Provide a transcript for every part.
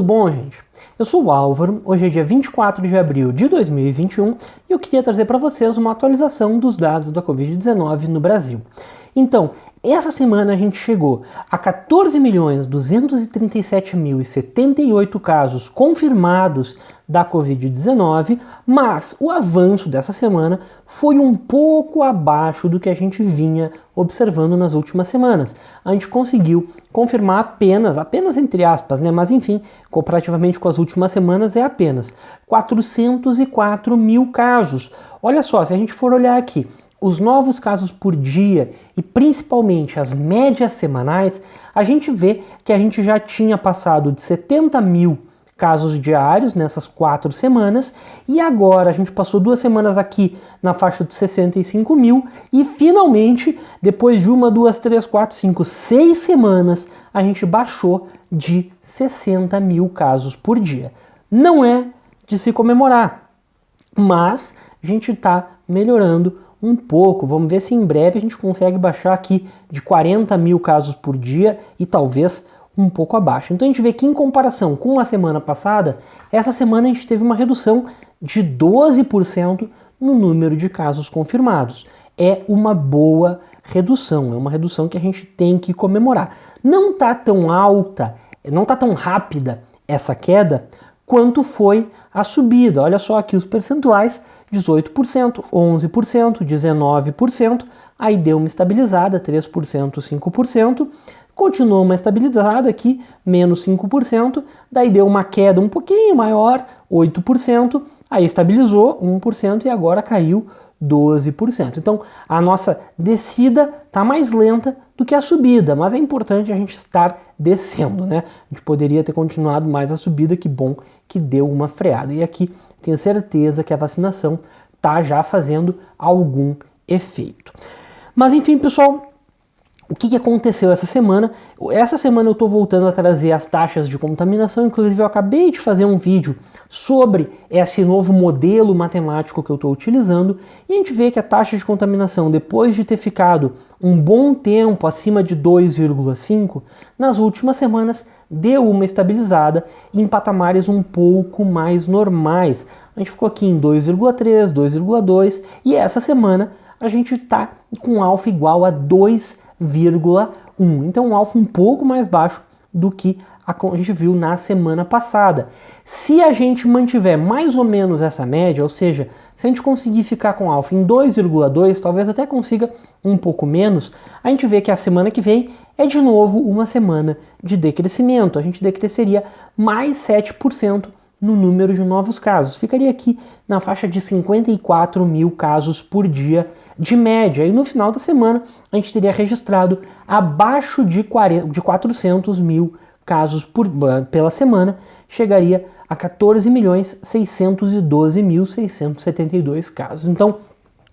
Tudo bom, gente? Eu sou o Álvaro, hoje é dia 24 de abril de 2021 e eu queria trazer para vocês uma atualização dos dados da Covid-19 no Brasil. Então, essa semana a gente chegou a 14.237.078 casos confirmados da Covid-19, mas o avanço dessa semana foi um pouco abaixo do que a gente vinha observando nas últimas semanas. A gente conseguiu confirmar apenas entre aspas, né? Mas enfim, comparativamente com as últimas semanas é apenas 404 mil casos. Olha só, se a gente for olhar aqui, os novos casos por dia e principalmente as médias semanais, a gente vê que a gente já tinha passado de 70 mil casos diários nessas 4 semanas e agora a gente passou 2 semanas aqui na faixa de 65 mil e finalmente, depois de 1, 2, 3, 4, 5, 6 semanas, a gente baixou de 60 mil casos por dia. Não é de se comemorar, mas a gente está melhorando um pouco. Vamos ver se em breve a gente consegue baixar aqui de 40 mil casos por dia e talvez um pouco abaixo. Então a gente vê que em comparação com a semana passada, essa semana a gente teve uma redução de 12% no número de casos confirmados. É uma boa redução, é uma redução que a gente tem que comemorar. Não está tão alta, não está tão rápida essa queda quanto foi a subida. Olha só aqui os percentuais: 18%, 11%, 19%, aí deu uma estabilizada, 3%, 5%, continuou uma estabilizada aqui, menos 5%, daí deu uma queda um pouquinho maior, 8%, aí estabilizou 1% e agora caiu 12%. Então a nossa descida está mais lenta do que a subida, mas é importante a gente estar descendo, né? A gente poderia ter continuado mais a subida, que bom que deu uma freada. E aqui tenho certeza que a vacinação está já fazendo algum efeito. Mas enfim, pessoal, o que aconteceu essa semana? Essa semana eu estou voltando a trazer as taxas de contaminação, inclusive eu acabei de fazer um vídeo sobre esse novo modelo matemático que eu estou utilizando, e a gente vê que a taxa de contaminação, depois de ter ficado um bom tempo acima de 2,5, nas últimas semanas deu uma estabilizada em patamares um pouco mais normais. A gente ficou aqui em 2,3, 2,2 e essa semana a gente está com alfa igual a 2,1. Então um alfa um pouco mais baixo do que a gente viu na semana passada. Se a gente mantiver mais ou menos essa média, ou seja, se a gente conseguir ficar com alfa em 2,2, talvez até consiga um pouco menos, a gente vê que a semana que vem é de novo uma semana de decrescimento. A gente decresceria mais 7% no número de novos casos. Ficaria aqui na faixa de 54 mil casos por dia de média. E no final da semana a gente teria registrado abaixo de 400 mil casos pela semana, chegaria a 14.612.672 casos. Então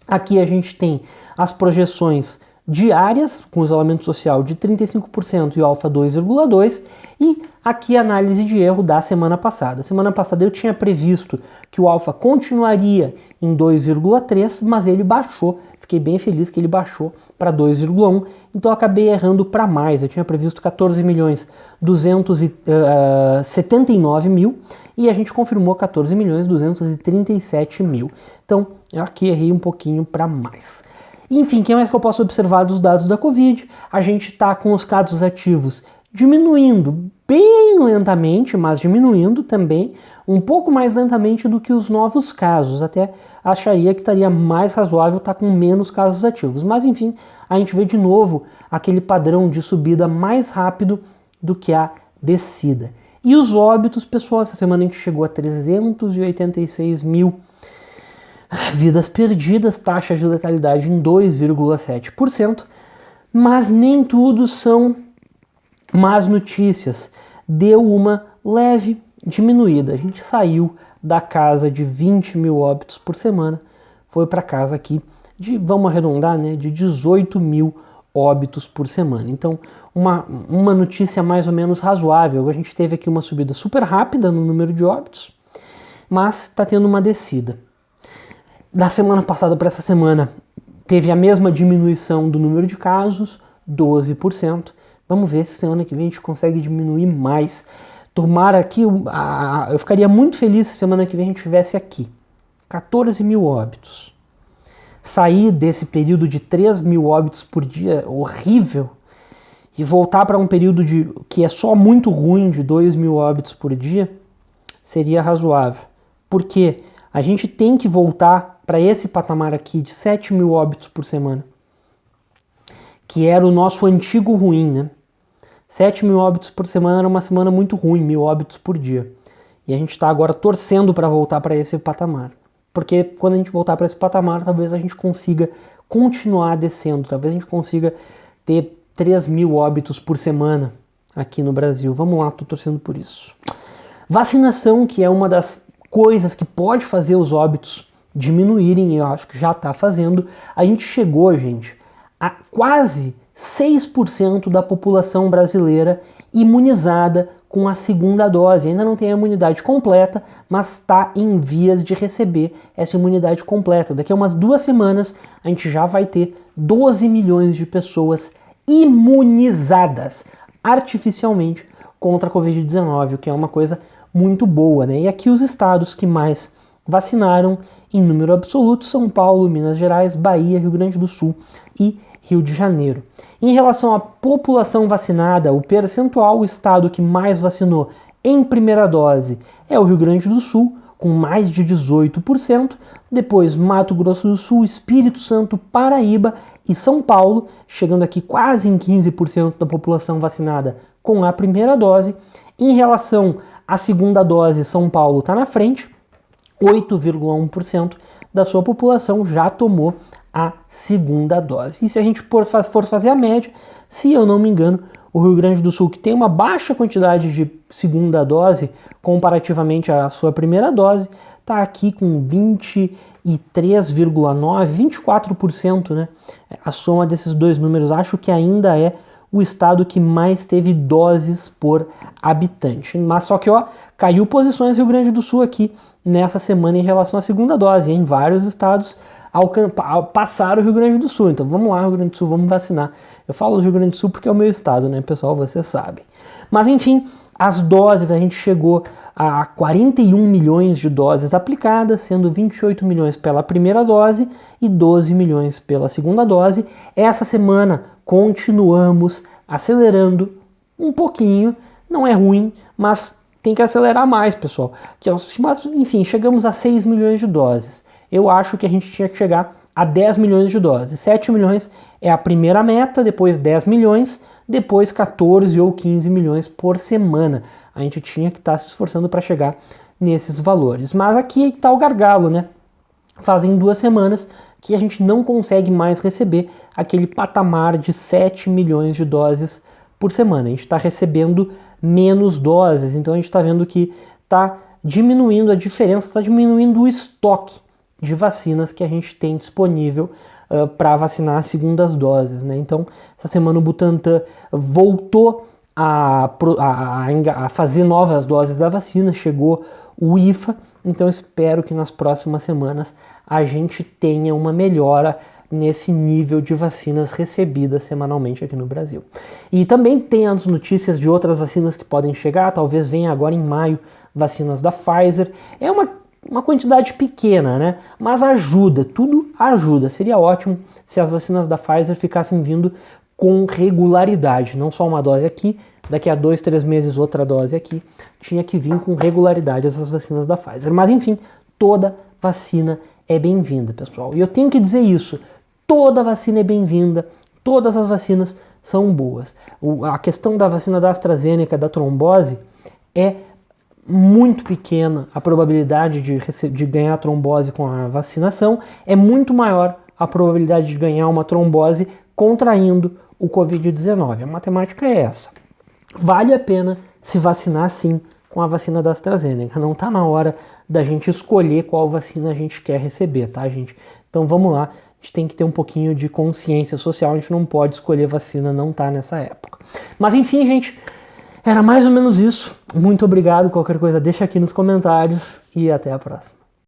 aqui a gente tem as projeções diárias, com isolamento social de 35% e alfa 2,2, e aqui a análise de erro da semana passada. Semana passada eu tinha previsto que o alfa continuaria em 2,3, mas ele baixou. Fiquei bem feliz que ele baixou para 2,1, então eu acabei errando para mais. Eu tinha previsto 14.279.000 e a gente confirmou 14.237.000. Então eu aqui errei um pouquinho para mais. Enfim, o que mais que eu posso observar dos dados da Covid? A gente está com os casos ativos diminuindo bem lentamente, mas diminuindo também, um pouco mais lentamente do que os novos casos. Até acharia que estaria mais razoável estar com menos casos ativos. Mas enfim, a gente vê de novo aquele padrão de subida mais rápido do que a descida. E os óbitos, pessoal, essa semana a gente chegou a 386 mil vidas perdidas, taxa de letalidade em 2,7%, mas nem tudo são más notícias. Deu uma leve diminuída. A gente saiu da casa de 20 mil óbitos por semana, foi para casa aqui de, vamos arredondar, né, de 18 mil óbitos por semana. Então, uma notícia mais ou menos razoável. A gente teve aqui uma subida super rápida no número de óbitos, mas está tendo uma descida. Da semana passada para essa semana, teve a mesma diminuição do número de casos, 12%. Vamos ver se semana que vem a gente consegue diminuir mais. tomara aqui, eu ficaria muito feliz se semana que vem a gente tivesse aqui 14 mil óbitos. Sair desse período de 3 mil óbitos por dia, horrível, e voltar para um período que é só muito ruim, de 2 mil óbitos por dia, seria razoável. Porque a gente tem que voltar para esse patamar aqui de 7 mil óbitos por semana, que era o nosso antigo ruim, né? 7 mil óbitos por semana era uma semana muito ruim, 1.000 óbitos por dia. E a gente está agora torcendo para voltar para esse patamar. Porque quando a gente voltar para esse patamar, talvez a gente consiga continuar descendo, talvez a gente consiga ter 3 mil óbitos por semana aqui no Brasil. Vamos lá, estou torcendo por isso. Vacinação, que é uma das coisas que pode fazer os óbitos diminuírem, eu acho que já está fazendo. A gente chegou, gente, a quase 6% da população brasileira imunizada com a segunda dose. Ainda não tem a imunidade completa, mas está em vias de receber essa imunidade completa. Daqui a umas 2 semanas a gente já vai ter 12 milhões de pessoas imunizadas artificialmente contra a Covid-19, o que é uma coisa muito boa, né? E aqui os estados que mais vacinaram em número absoluto: São Paulo, Minas Gerais, Bahia, Rio Grande do Sul e Rio de Janeiro. Em relação à população vacinada, o percentual, o estado que mais vacinou em primeira dose é o Rio Grande do Sul, com mais de 18%, depois Mato Grosso do Sul, Espírito Santo, Paraíba e São Paulo, chegando aqui quase em 15% da população vacinada com a primeira dose. Em relação à segunda dose, São Paulo está na frente, 8,1% da sua população já tomou a segunda dose. E se a gente for fazer a média, se eu não me engano, o Rio Grande do Sul, que tem uma baixa quantidade de segunda dose comparativamente à sua primeira dose, está aqui com 23,9%, 24%, né? A soma desses dois números, acho que ainda é o estado que mais teve doses por habitante. Mas só que, ó, caiu posições Rio Grande do Sul aqui nessa semana em relação à segunda dose. Em vários estados passaram o Rio Grande do Sul. Então vamos lá, Rio Grande do Sul, vamos vacinar. Eu falo do Rio Grande do Sul porque é o meu estado, né, pessoal? Vocês sabem. Mas enfim, as doses, a gente chegou a 41 milhões de doses aplicadas, sendo 28 milhões pela primeira dose e 12 milhões pela segunda dose. Essa semana continuamos acelerando um pouquinho, não é ruim, mas tem que acelerar mais, pessoal. Mas enfim, chegamos a 6 milhões de doses. Eu acho que a gente tinha que chegar a 10 milhões de doses. 7 milhões é a primeira meta, depois 10 milhões, depois 14 ou 15 milhões por semana. A gente tinha que estar se esforçando para chegar nesses valores. Mas aqui está o gargalo, né? Fazem 2 semanas que a gente não consegue mais receber aquele patamar de 7 milhões de doses por semana. A gente está recebendo menos doses, então a gente está vendo que está diminuindo a diferença, está diminuindo o estoque de vacinas que a gente tem disponível para vacinar as segundas doses, né? Então, essa semana o Butantan voltou a fazer novas doses da vacina, chegou o IFA, então espero que nas próximas semanas a gente tenha uma melhora nesse nível de vacinas recebidas semanalmente aqui no Brasil. E também tem as notícias de outras vacinas que podem chegar, talvez venha agora em maio vacinas da Pfizer. É uma quantidade pequena, né? Mas ajuda, tudo ajuda. Seria ótimo se as vacinas da Pfizer ficassem vindo com regularidade, não só uma dose aqui, daqui a 2, 3 meses outra dose aqui, tinha que vir com regularidade essas vacinas da Pfizer. Mas enfim, toda vacina é bem-vinda, pessoal. E eu tenho que dizer isso, toda vacina é bem-vinda, todas as vacinas são boas. A questão da vacina da AstraZeneca, da trombose, é muito pequena a probabilidade de ganhar trombose com a vacinação, é muito maior a probabilidade de ganhar uma trombose contraindo o Covid-19. A matemática é essa. Vale a pena se vacinar sim com a vacina da AstraZeneca. Não está na hora da gente escolher qual vacina a gente quer receber, tá, gente? Então vamos lá, a gente tem que ter um pouquinho de consciência social, a gente não pode escolher vacina, não tá nessa época. Mas enfim, gente, era mais ou menos isso. Muito obrigado. Qualquer coisa deixa aqui nos comentários e até a próxima.